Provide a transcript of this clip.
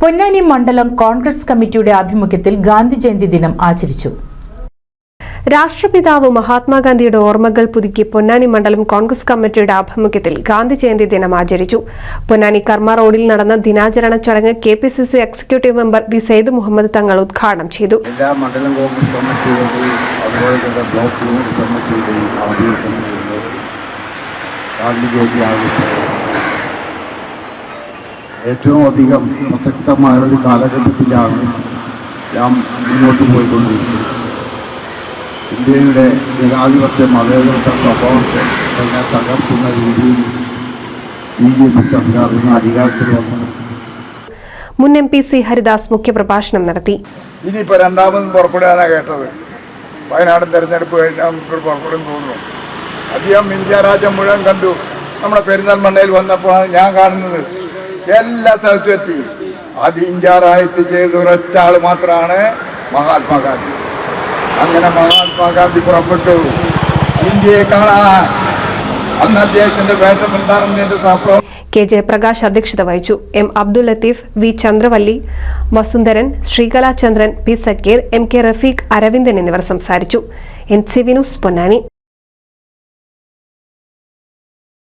പൊന്നാനി മണ്ഡലം കോൺഗ്രസ് കമ്മിറ്റിയുടെ ആഭിമുഖ്യത്തിൽ ഗാന്ധി ജയന്തി ദിനം ആചരിച്ചു. രാഷ്ട്രപിതാവ് മഹാത്മാഗാന്ധിയുടെ ഓർമ്മകൾ പുതുക്കി പൊന്നാനി മണ്ഡലം കോൺഗ്രസ് കമ്മിറ്റിയുടെ ആഭിമുഖ്യത്തിൽ ഗാന്ധി ജയന്തി ദിനം ആചരിച്ചു. പൊന്നാനി കർമ്മ റോഡിൽ നടന്ന ദിനാചരണ ചടങ്ങ് KPCC executive member V Sayyid Muhammad Thangal ഉദ്ഘാടനം ചെയ്തു. എല്ലാ മണ്ഡലം കോൺഗ്രസ് കമ്മിറ്റികളുടെയും അതുപോലെ തന്നെ ബ്ലോക്ക് കോൺഗ്രസ് കമ്മിറ്റിയുടെയും ഗാന്ധി ജയന്തി ആഘോഷം ഏറ്റവും അധികം പ്രസക്തമായ ഒരു കാലഘട്ടത്തിലാണ് നാം മുന്നോട്ട് പോയിക്കൊണ്ടിരിക്കുന്നത്. ഇന്ത്യയുടെ ജനാധിപത്യ മതേതര സ്വഭാവത്തെ തന്നെ തകർക്കുന്ന രീതിയിൽ BJP സർക്കാരിന് അധികാരത്തിൽ വന്നു. മുൻ MP C ഹരിദാസ് മുഖ്യപ്രഭാഷണം നടത്തി. ഇനിയിപ്പോൾ രണ്ടാമതും പുറപ്പെടാനാണ് കേട്ടത്. വയനാട് തെരഞ്ഞെടുപ്പ് കഴിഞ്ഞാൽ പുറപ്പെടും തോന്നുന്നു. അധികം ഇന്ത്യ രാജ്യം മുഴുവൻ കണ്ടു. നമ്മുടെ പെരിന്തൽമണ്ണയിൽ വന്നപ്പോഴാണ് ഞാൻ കാണുന്നത് എല്ലാ സ്ഥലത്തും എത്തി. അത് ഇന്ത്യ രാജ്യത്ത് ചെയ്ത ഒരൊറ്റ ആൾ മാത്രമാണ് മഹാത്മാഗാന്ധി. അങ്ങനെ മഹാത്മാഗാന്ധി പുറപ്പെട്ടു ഇന്ത്യയെ കാണാൻ. അന്ന് അദ്ദേഹത്തിന്റെ വേഷം എന്താണെന്ന് സംഭവം K ജയപ്രകാശ് അധ്യക്ഷത വഹിച്ചു. M Abdul Latheef, V Chandravalli, Vasundharan, Sreekalachandran, P Zakir, MK Rafeeq, Aravindan എന്നിവർ സംസാരിച്ചു. NCV news Ponnani.